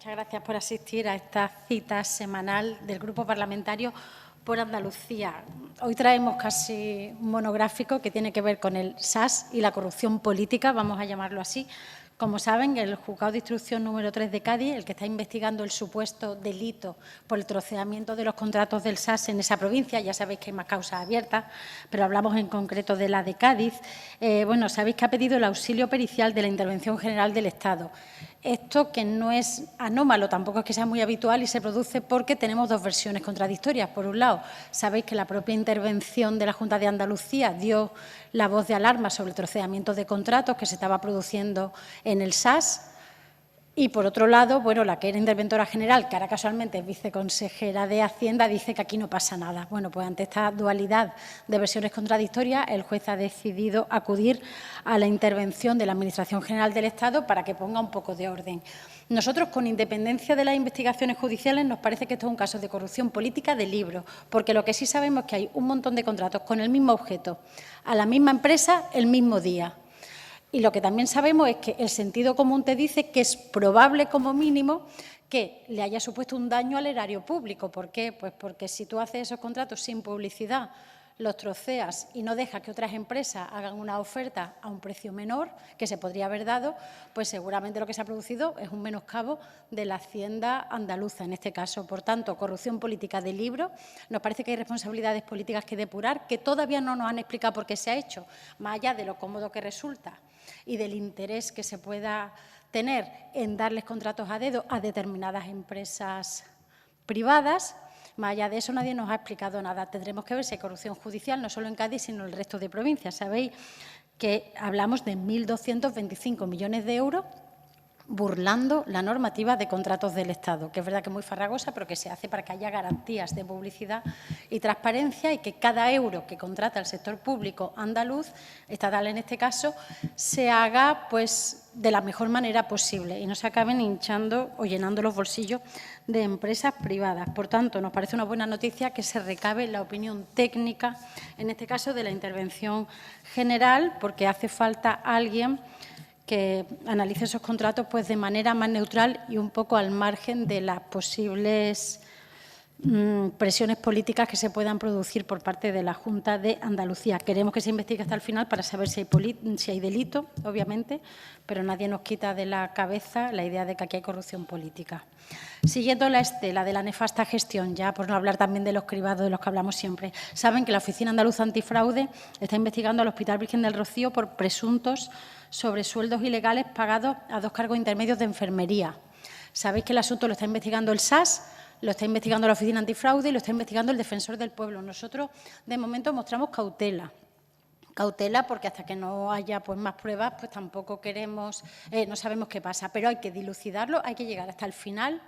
Muchas gracias por asistir a esta cita semanal del Grupo Parlamentario por Andalucía. Hoy traemos casi un monográfico que tiene que ver con el SAS y la corrupción política, vamos a llamarlo así. Como saben, el Juzgado de Instrucción número 3 de Cádiz, el que está investigando el supuesto delito por el troceamiento de los contratos del SAS en esa provincia, ya sabéis que hay más causas abiertas, pero hablamos en concreto de la de Cádiz. Sabéis que ha pedido el auxilio pericial de la Intervención General del Estado. Esto, que no es anómalo, tampoco es que sea muy habitual y se produce porque tenemos dos versiones contradictorias. Por un lado, sabéis que la propia intervención de la Junta de Andalucía dio la voz de alarma sobre el troceamiento de contratos que se estaba produciendo en el SAS. Y, por otro lado, la que era interventora general, que ahora casualmente es viceconsejera de Hacienda, dice que aquí no pasa nada. Pues ante esta dualidad de versiones contradictorias, el juez ha decidido acudir a la intervención de la Administración General del Estado para que ponga un poco de orden. Nosotros, con independencia de las investigaciones judiciales, nos parece que esto es un caso de corrupción política de libro, porque lo que sí sabemos es que hay un montón de contratos con el mismo objeto, a la misma empresa, el mismo día. Y lo que también sabemos es que el sentido común te dice que es probable, como mínimo, que le haya supuesto un daño al erario público. ¿Por qué? Pues porque si tú haces esos contratos sin publicidad, los troceas y no dejas que otras empresas hagan una oferta a un precio menor que se podría haber dado, pues seguramente lo que se ha producido es un menoscabo de la Hacienda andaluza, en este caso. Por tanto, corrupción política de libro. Nos parece que hay responsabilidades políticas que depurar, que todavía no nos han explicado por qué se ha hecho, más allá de lo cómodo que resulta y del interés que se pueda tener en darles contratos a dedo a determinadas empresas privadas. Más allá de eso, nadie nos ha explicado nada. Tendremos que ver si hay corrupción judicial, no solo en Cádiz, sino en el resto de provincias. Sabéis que hablamos de 1.225 millones de euros burlando la normativa de contratos del Estado, que es verdad que es muy farragosa, pero que se hace para que haya garantías de publicidad y transparencia y que cada euro que contrata el sector público andaluz, estatal en este caso, se haga de la mejor manera posible y no se acaben hinchando o llenando los bolsillos de empresas privadas. Por tanto, nos parece una buena noticia que se recabe la opinión técnica, en este caso de la intervención general, porque hace falta alguien que analice esos contratos de manera más neutral y un poco al margen de las posibles presiones políticas que se puedan producir por parte de la Junta de Andalucía. Queremos que se investigue hasta el final para saber si hay delito, obviamente, pero nadie nos quita de la cabeza la idea de que aquí hay corrupción política. Siguiendo la estela de la nefasta gestión, ya por no hablar también de los cribados de los que hablamos siempre, saben que la Oficina Andaluza Antifraude está investigando al Hospital Virgen del Rocío por presuntos sobresueldos ilegales pagados a dos cargos intermedios de enfermería. Sabéis que el asunto lo está investigando el SAS, lo está investigando la Oficina Antifraude y lo está investigando el Defensor del Pueblo. Nosotros, de momento, mostramos cautela. Cautela porque hasta que no haya más pruebas, tampoco queremos, no sabemos qué pasa. Pero hay que dilucidarlo, hay que llegar hasta el final.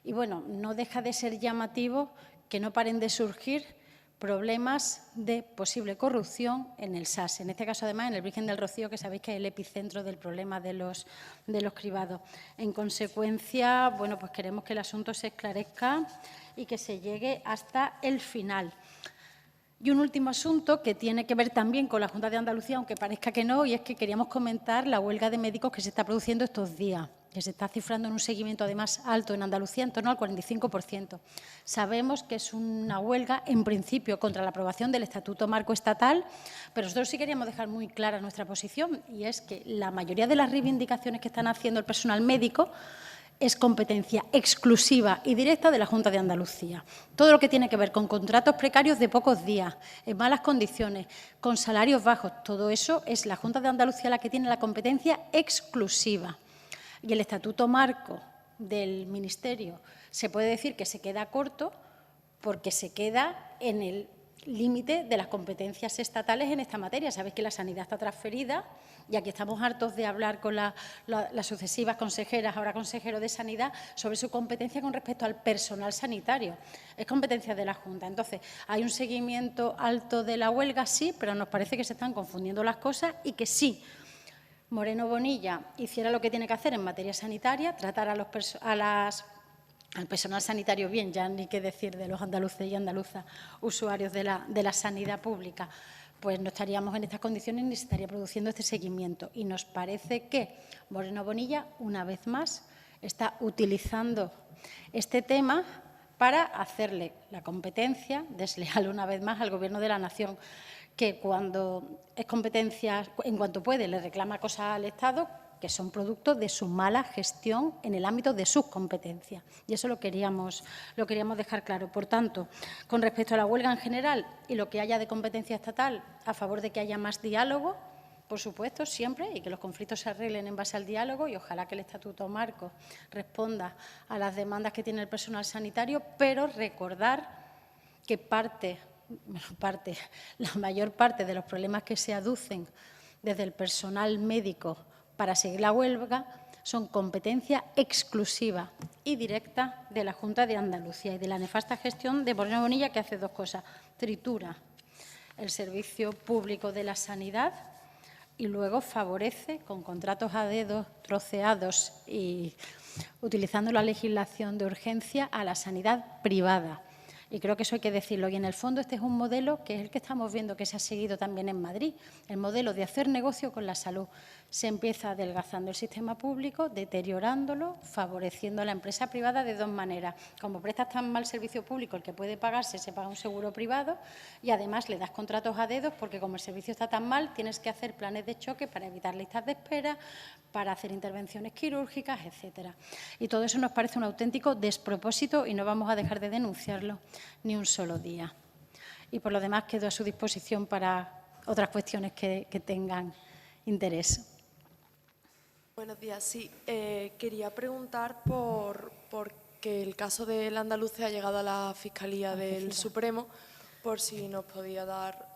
Y, no deja de ser llamativo que no paren de surgir problemas de posible corrupción en el SAS. En este caso, además, en el Virgen del Rocío, que sabéis que es el epicentro del problema de los cribados. En consecuencia, queremos que el asunto se esclarezca y que se llegue hasta el final. Y un último asunto que tiene que ver también con la Junta de Andalucía, aunque parezca que no, y es que queríamos comentar la huelga de médicos que se está produciendo estos días, que se está cifrando en un seguimiento además alto en Andalucía, en torno al 45%. Sabemos que es una huelga, en principio, contra la aprobación del Estatuto Marco Estatal, pero nosotros sí queríamos dejar muy clara nuestra posición, y es que la mayoría de las reivindicaciones que están haciendo el personal médico es competencia exclusiva y directa de la Junta de Andalucía. Todo lo que tiene que ver con contratos precarios de pocos días, en malas condiciones, con salarios bajos, todo eso es la Junta de Andalucía la que tiene la competencia exclusiva. Y el Estatuto Marco del Ministerio se puede decir que se queda corto porque se queda en el límite de las competencias estatales en esta materia. Sabéis que la sanidad está transferida y aquí estamos hartos de hablar con las sucesivas consejeras, ahora consejero de Sanidad, sobre su competencia con respecto al personal sanitario. Es competencia de la Junta. Entonces, hay un seguimiento alto de la huelga, sí, pero nos parece que se están confundiendo las cosas y que sí, Moreno Bonilla hiciera lo que tiene que hacer en materia sanitaria, tratar al personal sanitario bien, ya ni qué decir de los andaluces y andaluzas usuarios de la sanidad pública, pues no estaríamos en estas condiciones ni se estaría produciendo este seguimiento. Y nos parece que Moreno Bonilla, una vez más, está utilizando este tema para hacerle la competencia desleal una vez más al Gobierno de la Nación, que cuando es competencia, en cuanto puede, le reclama cosas al Estado que son producto de su mala gestión en el ámbito de sus competencias. Y eso lo queríamos dejar claro. Por tanto, con respecto a la huelga en general y lo que haya de competencia estatal, a favor de que haya más diálogo, por supuesto, siempre, y que los conflictos se arreglen en base al diálogo, y ojalá que el Estatuto Marco responda a las demandas que tiene el personal sanitario, pero recordar que la mayor parte de los problemas que se aducen desde el personal médico para seguir la huelga son competencia exclusiva y directa de la Junta de Andalucía y de la nefasta gestión de Moreno Bonilla, que hace dos cosas: tritura el servicio público de la sanidad y luego favorece, con contratos a dedo, troceados y utilizando la legislación de urgencia, a la sanidad privada. Y creo que eso hay que decirlo. Y en el fondo este es un modelo que es el que estamos viendo que se ha seguido también en Madrid, el modelo de hacer negocio con la salud. Se empieza adelgazando el sistema público, deteriorándolo, favoreciendo a la empresa privada de dos maneras. Como prestas tan mal servicio público, el que puede pagarse se paga un seguro privado, y además le das contratos a dedos porque como el servicio está tan mal tienes que hacer planes de choque para evitar listas de espera, para hacer intervenciones quirúrgicas, etcétera. Y todo eso nos parece un auténtico despropósito y no vamos a dejar de denunciarlo ni un solo día. Y por lo demás quedo a su disposición para otras cuestiones que tengan interés. Buenos días. Sí, quería preguntar por que el caso del andaluz ha llegado a la Fiscalía del Supremo, por si nos podía dar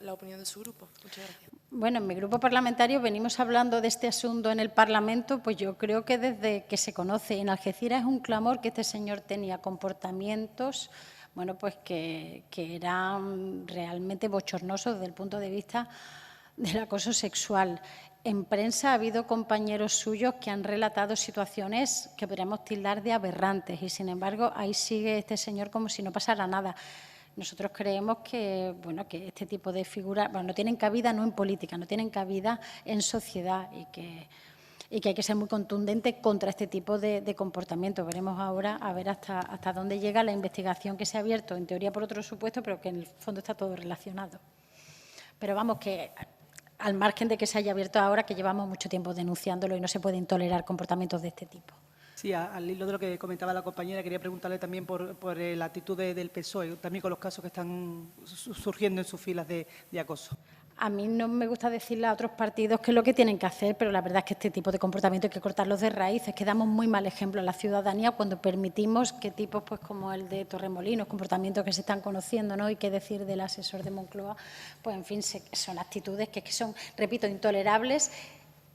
la opinión de su grupo. Muchas gracias. Bueno, en mi grupo parlamentario venimos hablando de este asunto en el Parlamento, pues yo creo que desde que se conoce. En Algeciras es un clamor que este señor tenía comportamientos, bueno, pues que eran realmente bochornosos desde el punto de vista del acoso sexual. En prensa ha habido compañeros suyos que han relatado situaciones que podríamos tildar de aberrantes y, sin embargo, ahí sigue este señor como si no pasara nada. Nosotros creemos que, bueno, que este tipo de figuras no tienen cabida no en política, no tienen cabida en sociedad y que hay que ser muy contundente contra este tipo de comportamiento. Veremos ahora a ver hasta dónde llega la investigación que se ha abierto, en teoría por otro supuesto, pero que en el fondo está todo relacionado. Pero vamos, que al margen de que se haya abierto ahora, que llevamos mucho tiempo denunciándolo y no se pueden tolerar comportamientos de este tipo. Sí, al hilo de lo que comentaba la compañera, quería preguntarle también por la actitud del PSOE, también con los casos que están surgiendo en sus filas de acoso. A mí no me gusta decirle a otros partidos qué es lo que tienen que hacer, pero la verdad es que este tipo de comportamiento hay que cortarlos de raíz. Es que damos muy mal ejemplo a la ciudadanía cuando permitimos que tipos pues, como el de Torremolinos, comportamientos que se están conociendo, ¿no? Y qué decir del asesor de Moncloa, pues en fin, son actitudes que son, repito, intolerables.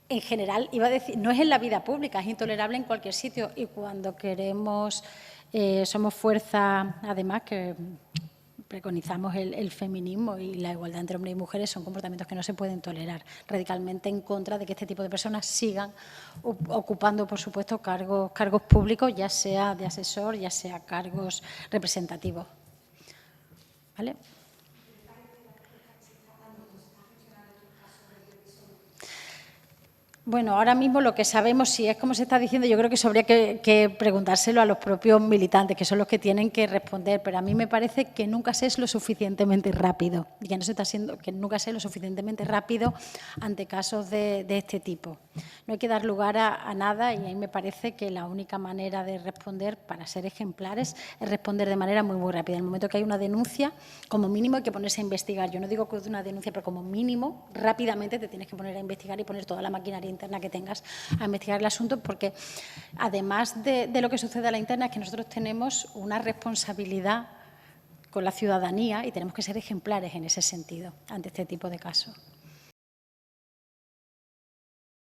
En general, iba a decir, no es en la vida pública, es intolerable en cualquier sitio. Y cuando queremos, somos fuerza, además, que preconizamos el feminismo y la igualdad entre hombres y mujeres, son comportamientos que no se pueden tolerar. Radicalmente en contra de que este tipo de personas sigan ocupando, por supuesto, cargos públicos, ya sea de asesor, ya sea cargos representativos. ¿Vale? Bueno, ahora mismo lo que sabemos, si es como se está diciendo, yo creo que eso habría que preguntárselo a los propios militantes, que son los que tienen que responder, pero a mí me parece que nunca se es lo suficientemente rápido y que nunca se es lo suficientemente rápido ante casos de este tipo. No hay que dar lugar a nada y a mí me parece que la única manera de responder para ser ejemplares es responder de manera muy, muy rápida. En el momento que hay una denuncia, como mínimo hay que ponerse a investigar. Yo no digo que es una denuncia, pero como mínimo rápidamente te tienes que poner a investigar y poner toda la maquinaria interna que tengas a investigar el asunto, porque además de lo que sucede a la interna, es que nosotros tenemos una responsabilidad con la ciudadanía y tenemos que ser ejemplares en ese sentido ante este tipo de casos.